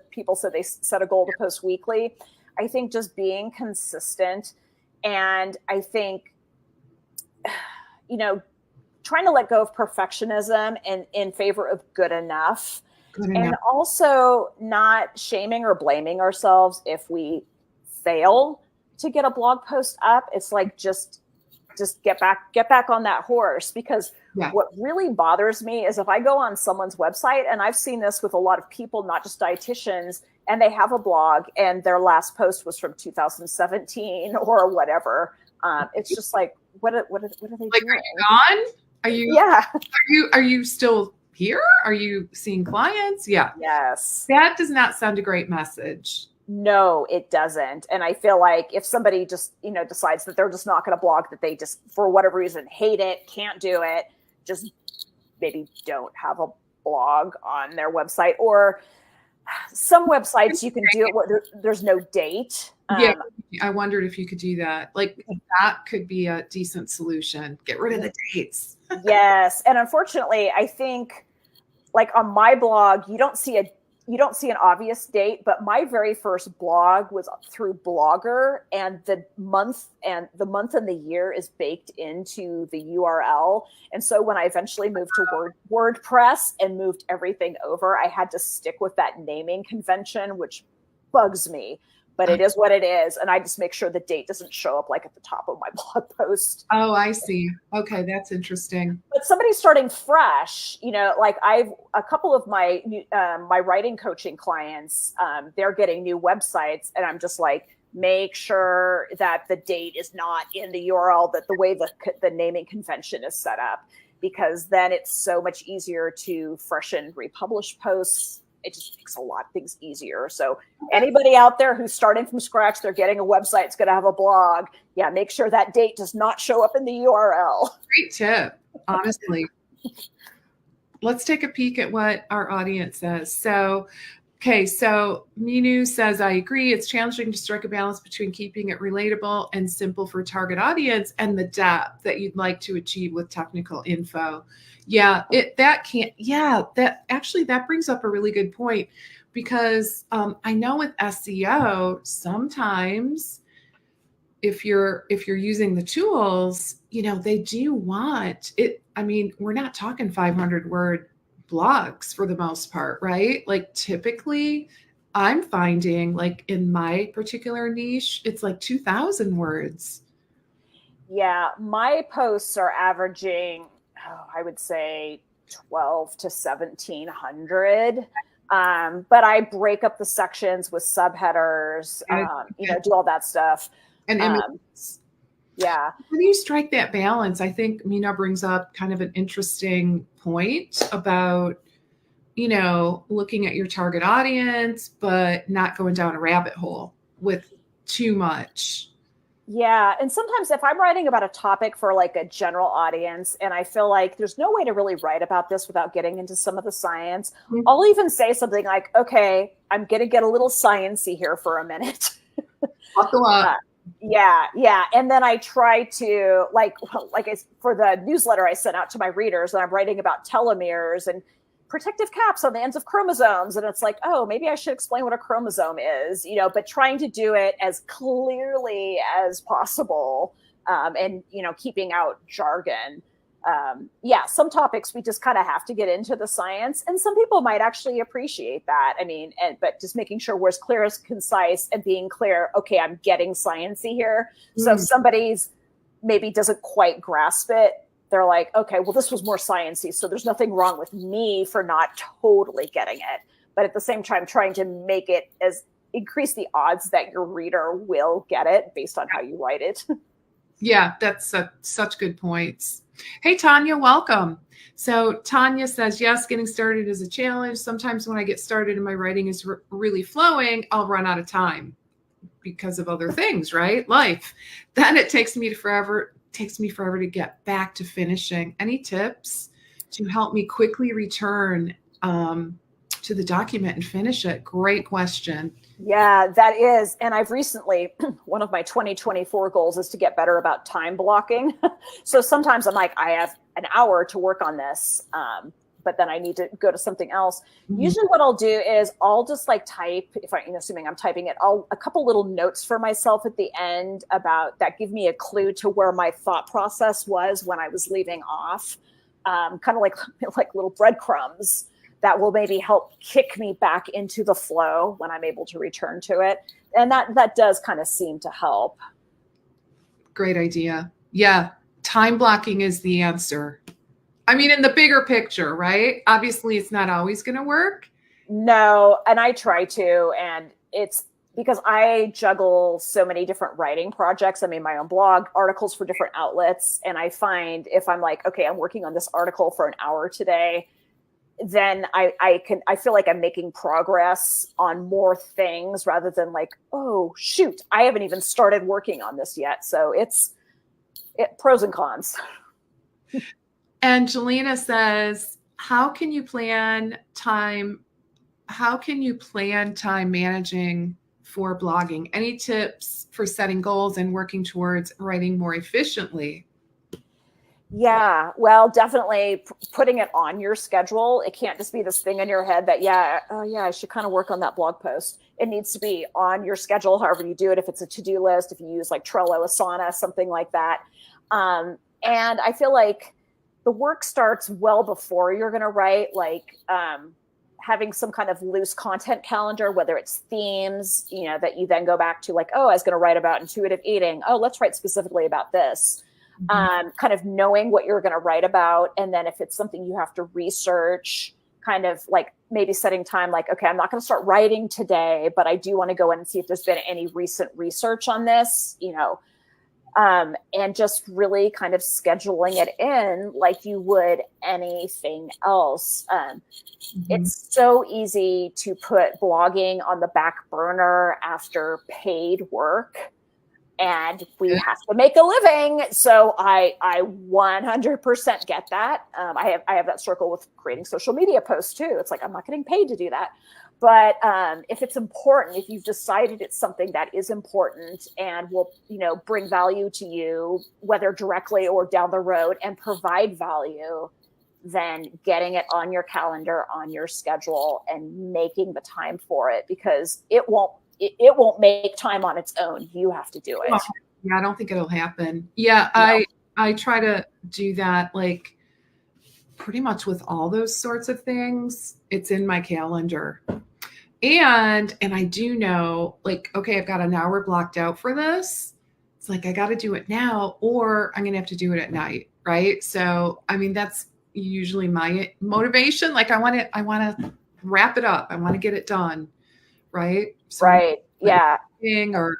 People said they set a goal to post weekly. I think just being consistent, and I think, trying to let go of perfectionism and in favor of good enough. Good And enough. also not shaming or blaming ourselves if we fail to get a blog post up. It's like, just get back on that horse, because Yeah. what really bothers me is if I go on someone's website, and I've seen this with a lot of people, not just dietitians, and they have a blog and their last post was from 2017 or whatever. It's just like, what are they doing? Like, are you gone? Are you, Yeah. are you still here? Are you seeing clients? Yeah. Yes. That does not send a great message. No, it doesn't. And I feel like if somebody just, decides that they're just not going to blog, that they just, for whatever reason, hate it, can't do it, just maybe don't have a blog on their website. Or some websites you can do it where there's no date. Yeah, I wondered if you could do that. Like, that could be a decent solution. Get rid of the dates. Yes. And unfortunately, I think, like, on my blog, you don't see an obvious date, but my very first blog was through Blogger, and the month and the year is baked into the URL. And so when I eventually moved to WordPress and moved everything over, I had to stick with that naming convention, which bugs me, but it is what it is. And I just make sure the date doesn't show up like at the top of my blog post. Oh, I see. Okay, that's interesting. But somebody starting fresh, like a couple of my my writing coaching clients, they're getting new websites, and I'm just like, make sure that the date is not in the URL, that the way the naming convention is set up, because then it's so much easier to freshen republish posts. It just makes a lot of things easier. So anybody out there who's starting from scratch, they're getting a website, it's going to have a blog. Yeah, make sure that date does not show up in the URL. Great tip, honestly. Let's take a peek at what our audience says. So Minu says, I agree. It's challenging to strike a balance between keeping it relatable and simple for target audience and the depth that you'd like to achieve with technical info. Yeah, that brings up a really good point, because I know with SEO, sometimes if you're using the tools, they do want it. I mean, we're not talking 500 word blogs for the most part, right? Like, typically I'm finding, like, in my particular niche, it's like 2,000 words. Yeah, my posts are averaging, I would say 12 to 1,700. But I break up the sections with subheaders, do all that stuff. And images. Yeah. How do you strike that balance? I think Mina brings up kind of an interesting point about, looking at your target audience, but not going down a rabbit hole with too much. Yeah. And sometimes if I'm writing about a topic for like a general audience, and I feel like there's no way to really write about this without getting into some of the science, I'll even say something like, okay, I'm going to get a little sciencey here for a minute. Buckle up. Yeah. And then I try to for the newsletter I sent out to my readers, and I'm writing about telomeres and protective caps on the ends of chromosomes. And it's like, oh, maybe I should explain what a chromosome is, but trying to do it as clearly as possible, and, keeping out jargon. Some topics we just kind of have to get into the science, and some people might actually appreciate that. I mean, but just making sure we're as clear as concise and being clear. Okay, I'm getting sciencey here. So if somebody's maybe doesn't quite grasp it, they're like, okay, well, this was more sciencey, so there's nothing wrong with me for not totally getting it. But at the same time, trying to make it increase the odds that your reader will get it based on how you write it. Yeah, that's such good points. Hey, Tanya, welcome. So Tanya says, yes, getting started is a challenge. Sometimes when I get started and my writing is really flowing, I'll run out of time because of other things, right? Life. Then it takes me forever to get back to finishing. Any tips to help me quickly return to the document and finish it? Great question. Yeah, that is. And I've recently, one of my 2024 goals is to get better about time blocking. So sometimes I'm like, I have an hour to work on this, but then I need to go to something else. Mm-hmm. Usually what I'll do is I'll just like type, assuming I'm typing it, a couple little notes for myself at the end about that give me a clue to where my thought process was when I was leaving off. kind of like little breadcrumbs that will maybe help kick me back into the flow when I'm able to return to it. And that does kind of seem to help. Great idea. Yeah. Time blocking is the answer. I mean, in the bigger picture, right? Obviously, it's not always going to work. No, and I try to, and it's because I juggle so many different writing projects. I mean, my own blog, articles for different outlets. And I find if I'm like, okay, I'm working on this article for an hour today, then I feel like I'm making progress on more things rather than like, oh, shoot, I haven't even started working on this yet. So it's pros and cons. Angelina says, how can you plan time managing for blogging? Any tips for setting goals and working towards writing more efficiently? Yeah, well, definitely putting it on your schedule. It can't just be this thing in your head that, I should kind of work on that blog post. It needs to be on your schedule, however you do it. If it's a to-do list, if you use like Trello, Asana, something like that. And I feel like the work starts well before you're going to write, like having some kind of loose content calendar, whether it's themes, that you then go back to like, oh, I was going to write about intuitive eating. Oh, let's write specifically about this. Kind of knowing what you're going to write about. And then if it's something you have to research, kind of like maybe setting time, like, okay, I'm not going to start writing today, but I do want to go in and see if there's been any recent research on this, and just really kind of scheduling it in like you would anything else. It's so easy to put blogging on the back burner after paid work. And we have to make a living. So I 100% get that. I have that circle with creating social media posts too. It's like, I'm not getting paid to do that. But if it's important, if you've decided it's something that is important and will, bring value to you, whether directly or down the road, and provide value, then getting it on your calendar, on your schedule, and making the time for it, because it won't make time on its own. You have to do it. Yeah, I don't think it'll happen. Yeah, no. I try to do that like pretty much with all those sorts of things. It's in my calendar. And I do know, like, okay, I've got an hour blocked out for this. It's like I got to do it now, or I'm going to have to do it at night, right? So, I mean, that's usually my motivation. Like I want to wrap it up. I want to get it done. Right. So right. Yeah. Or,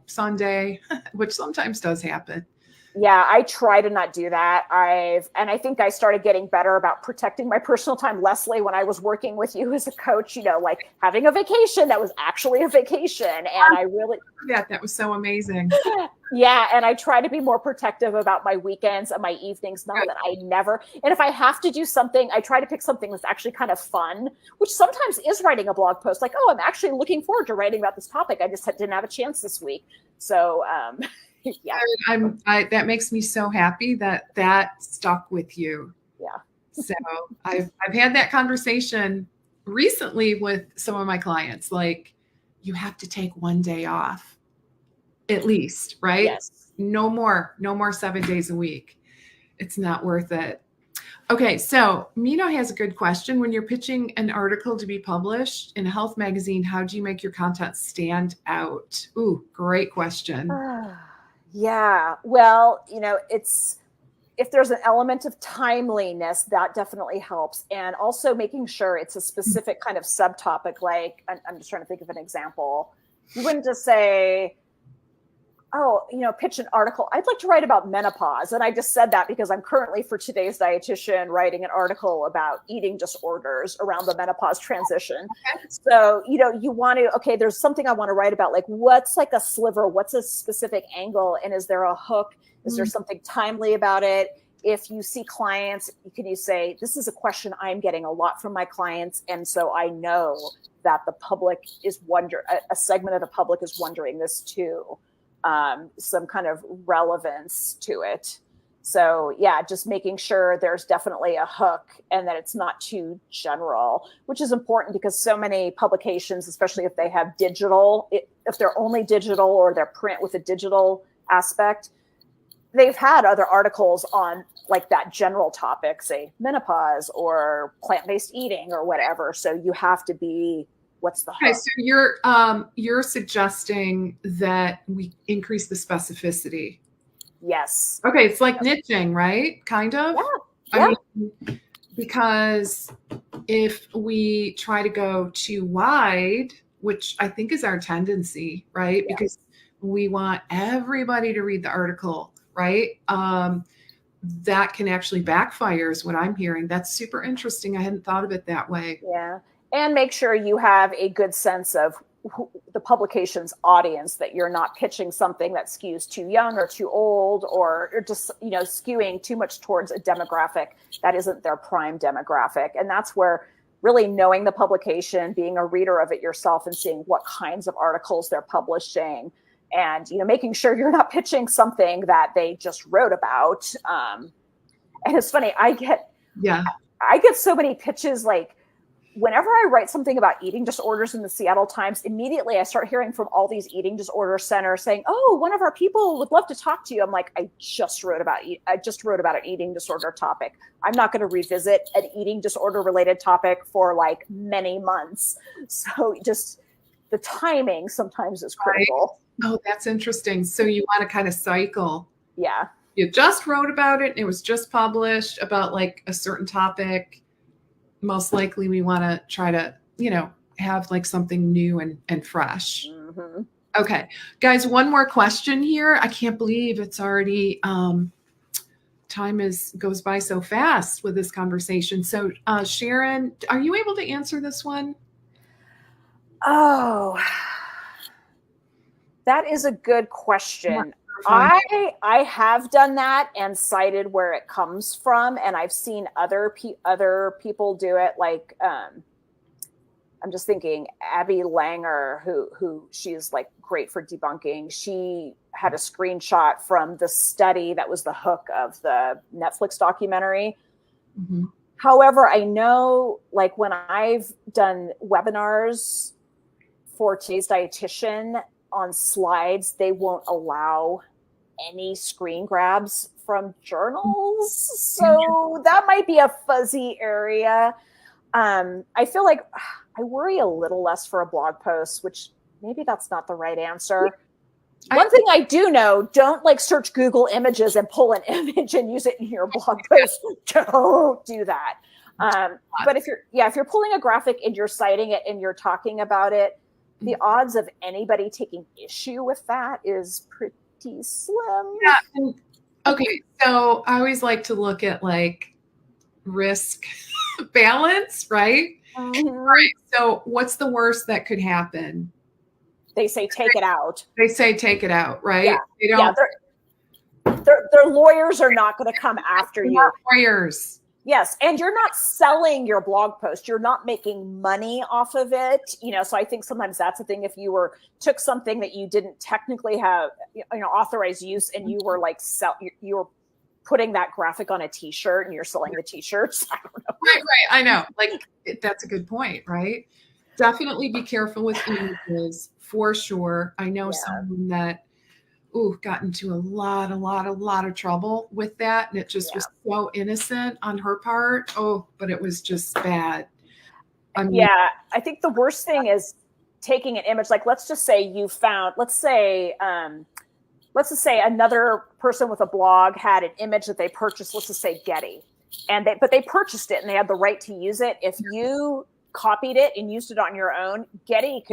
Sunday, which sometimes does happen. Yeah. I try to not do that. I think I started getting better about protecting my personal time, Leslie, when I was working with you as a coach, like having a vacation that was actually a vacation. And I really, that was so amazing. Yeah. And I try to be more protective about my weekends and my evenings now that and if I have to do something, I try to pick something that's actually kind of fun, which sometimes is writing a blog post. Like, oh, I'm actually looking forward to writing about this topic. I just didn't have a chance this week. So, yeah. That makes me so happy that stuck with you. Yeah. So I've had that conversation recently with some of my clients. Like, you have to take one day off. At least, right? Yes. No more 7 days a week. It's not worth it. Okay, so Mino has a good question. When you're pitching an article to be published in a health magazine, how do you make your content stand out? Ooh, great question. Yeah. Well, if there's an element of timeliness, that definitely helps. And also making sure it's a specific kind of subtopic. Like, I'm just trying to think of an example. You wouldn't just say, oh, pitch an article. I'd like to write about menopause. And I just said that because I'm currently, for today's dietitian, writing an article about eating disorders around the menopause transition. Okay. So, you want to, okay, there's something I want to write about, like what's like a sliver, what's a specific angle, and is there a hook? Is there something timely about it? If you see clients, you say, this is a question I'm getting a lot from my clients. And so I know that the public is a segment of the public is wondering this too. Some kind of relevance to it. So yeah, just making sure there's definitely a hook and that it's not too general, which is important because so many publications, especially if they have digital, if they're only digital or they're print with a digital aspect, they've had other articles on like that general topic, say menopause or plant-based eating or whatever. So you have to be, what's the Okay, hook? so you're suggesting that we increase the specificity. Yes. Okay, it's like niching, right? Kind of. Yeah. I Yeah. mean, because if we try to go too wide, which I think is our tendency, right? Yeah. Because we want everybody to read the article, right? That can actually backfire, is what I'm hearing. That's super interesting. I hadn't thought of it that way. Yeah. And make sure you have a good sense of the publication's audience, that you're not pitching something that skews too young or too old, or just, skewing too much towards a demographic that isn't their prime demographic. And that's where really knowing the publication, being a reader of it yourself and seeing what kinds of articles they're publishing, and, making sure you're not pitching something that they just wrote about. And it's funny, I get so many pitches, like, whenever I write something about eating disorders in the Seattle Times, immediately I start hearing from all these eating disorder centers saying, "Oh, one of our people would love to talk to you." I'm like, I just wrote about an eating disorder topic. I'm not going to revisit an eating disorder related topic for like many months. So just the timing sometimes is critical. Right. Oh, that's interesting. So you want to kind of cycle. Yeah. You just wrote about it. And it was just published about like a certain topic. Most likely we want to try to, have like something new and fresh. Mm-hmm. Okay, guys, one more question here. I can't believe it's already, time goes by so fast with this conversation. So Sharon, are you able to answer this one? Oh, that is a good question. I have done that and cited where it comes from, and I've seen other people do it. Like, I'm just thinking Abby Langer, who she's like great for debunking. She had a screenshot from the study that was the hook of the Netflix documentary. Mm-hmm. However, I know, like, when I've done webinars for today's dietitian, on slides, they won't allow any screen grabs from journals. So that might be a fuzzy area. I feel like I worry a little less for a blog post, which maybe that's not the right answer. One thing I do know, don't like search Google Images and pull an image and use it in your blog post. Don't do that. But if you're pulling a graphic and you're citing it and you're talking about it, the odds of anybody taking issue with that is pretty slim. Yeah. Okay. So I always like to look at like risk balance, right? Mm-hmm. Right. So what's the worst that could happen? They say take it out. They say take it out, right? Yeah. They don't. Yeah, their lawyers are not going to come after you. Lawyers. Yes, and you're not selling your blog post. You're not making money off of it. So I think sometimes that's the thing. If you took something that you didn't technically have, authorized use, and you were like you were putting that graphic on a T-shirt and you're selling the T-shirts. I don't know. Right. I know. Like, that's a good point, right? Definitely be careful with images for sure. I know someone that got into a lot of trouble with that. And it just was so innocent on her part. Oh, but it was just bad. I think the worst thing is taking an image. Like, let's just say let's just say another person with a blog had an image that they purchased, let's just say Getty, but they purchased it and they had the right to use it. If you copied it and used it on your own, Getty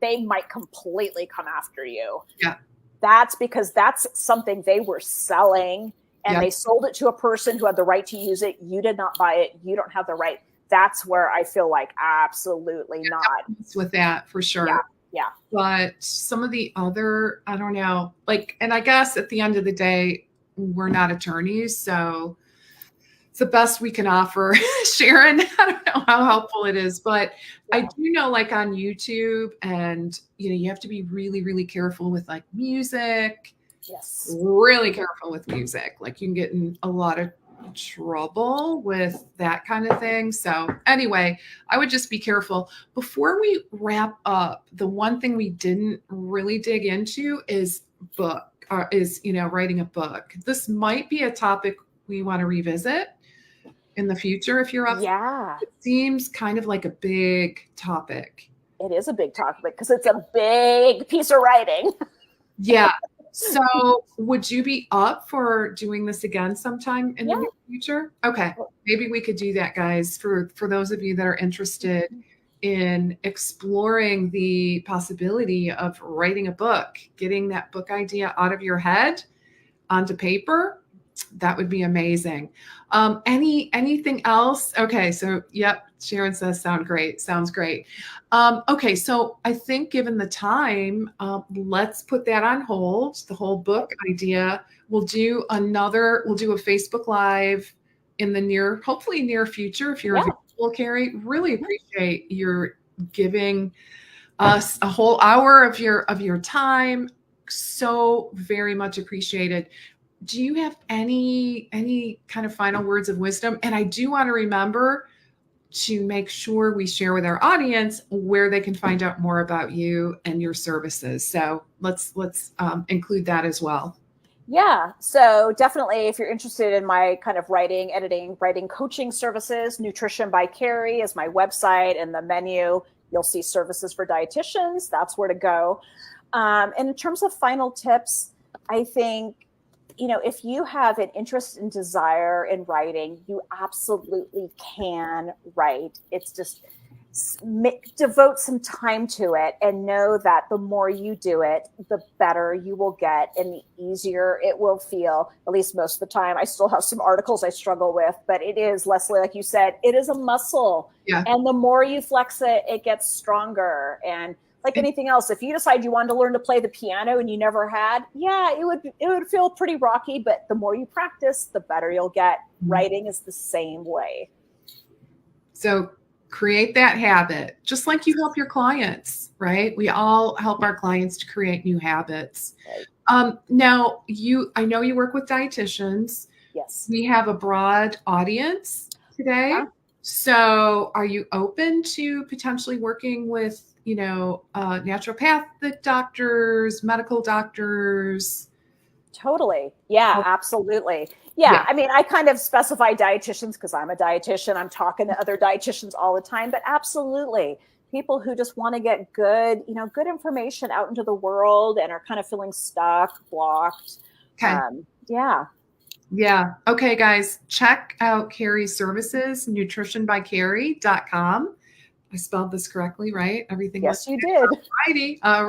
they might completely come after you. Yeah. That's because that's something they were selling, and they sold it to a person who had the right to use it. You did not buy it. You don't have the right. That's where I feel like absolutely not. With that, for sure. Yeah. But some of the other, I don't know, like, and I guess at the end of the day, we're not attorneys, so it's the best we can offer. Sharon, I don't know how helpful it is, but I do know, like, on YouTube, and you have to be really, really careful with like music. Yes. Really careful with music. Like, you can get in a lot of trouble with that kind of thing. So anyway, I would just be careful. Before we wrap up, the one thing we didn't really dig into is book. is, writing a book. This might be a topic we want to revisit in the future if you're up. Yeah. It seems kind of like a big topic. It is a big topic because it's a big piece of writing. Yeah. So would you be up for doing this again sometime in the near future? Okay. Maybe we could do that, guys, for those of you that are interested in exploring the possibility of writing a book, getting that book idea out of your head onto paper. That would be amazing. Anything else? Okay. So, yep. Sharon says, sounds great. Okay. So I think given the time, let's put that on hold. The whole book idea. We'll do a Facebook Live in the hopefully near future. If you're available, Carrie, really appreciate your giving us a whole hour of your time. So very much appreciated. Do you have any kind of final words of wisdom? And I do want to remember to make sure we share with our audience where they can find out more about you and your services. So let's include that as well. Yeah. So definitely, if you're interested in my kind of writing, editing, writing coaching services, Nutrition by Carrie is my website. In the menu, you'll see services for dietitians. That's where to go. And in terms of final tips, I think, if you have an interest and desire in writing, you absolutely can write. It's just devote some time to it and know that the more you do it, the better you will get and the easier it will feel, at least most of the time. I still have some articles I struggle with, but it is, Leslie, like you said, it is a muscle. Yeah. And the more you flex it, it gets stronger. And like anything else, if you decide you wanted to learn to play the piano and you never had, it would feel pretty rocky, but the more you practice, the better you'll get. Writing is the same way. So create that habit, just like you help your clients, right? We all help our clients to create new habits. Right. Now, I know you work with dietitians. Yes. We have a broad audience today. Yeah. So are you open to potentially working with naturopathic doctors, medical doctors? Totally. Yeah, absolutely. Yeah. I mean, I kind of specify dietitians because I'm a dietitian. I'm talking to other dietitians all the time, but absolutely people who just want to get good information out into the world and are kind of feeling stuck, blocked. Okay. Yeah. Okay, guys, check out Carrie's services, nutritionbycarrie.com. I spelled this correctly, right? Everything. Yes, you did. Alrighty. All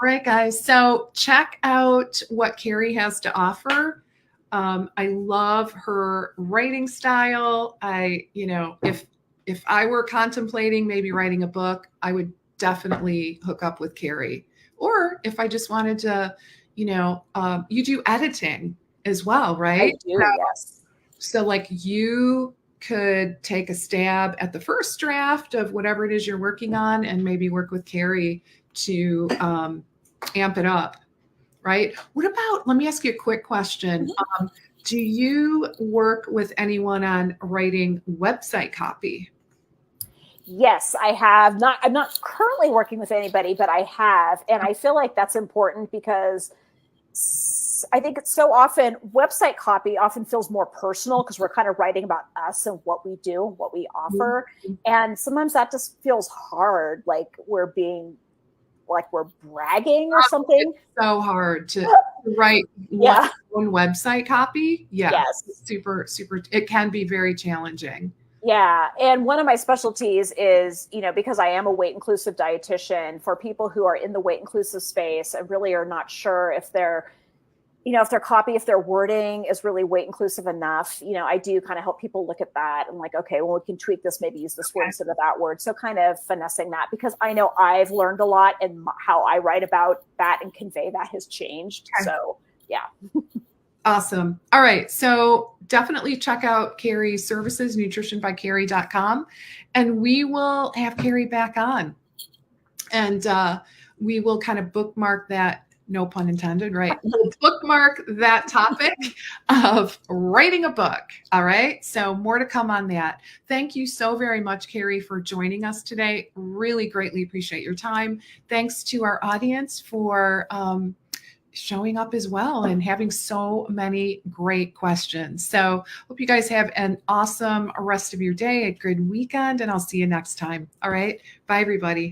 right, guys. So check out what Carrie has to offer. I love her writing style. If I were contemplating maybe writing a book, I would definitely hook up with Carrie. Or if I just wanted to, you do editing as well, right? I do, yes. So like you could take a stab at the first draft of whatever it is you're working on and maybe work with Carrie to amp it up, right? Let me ask you a quick question. Do you work with anyone on writing website copy? Yes, I have. I'm not currently working with anybody, but I have. And I feel like that's important because I think it's so often website copy often feels more personal because we're kind of writing about us and what we do, what we offer. And sometimes that just feels hard. Like we're bragging or something. It's so hard to write one website copy. Yeah. Yes. Super. It can be very challenging. Yeah. And one of my specialties is, because I am a weight inclusive dietitian, for people who are in the weight inclusive space and really are not sure if their copy, if their wording is really weight inclusive enough, I do kind of help people look at that and like, okay, well, we can tweak this, maybe use this word instead of that word. So kind of finessing that, because I know I've learned a lot and how I write about that and convey that has changed. Okay. So yeah. Awesome. All right. So definitely check out Carrie's services, nutritionbycarrie.com, and we will have Carrie back on and we will kind of bookmark that. No pun intended, right? We'll bookmark that topic of writing a book. All right. So more to come on that. Thank you so very much, Carrie, for joining us today. Really greatly appreciate your time. Thanks to our audience for showing up as well and having so many great questions. So hope you guys have an awesome rest of your day, a good weekend, and I'll see you next time. All right. Bye, everybody.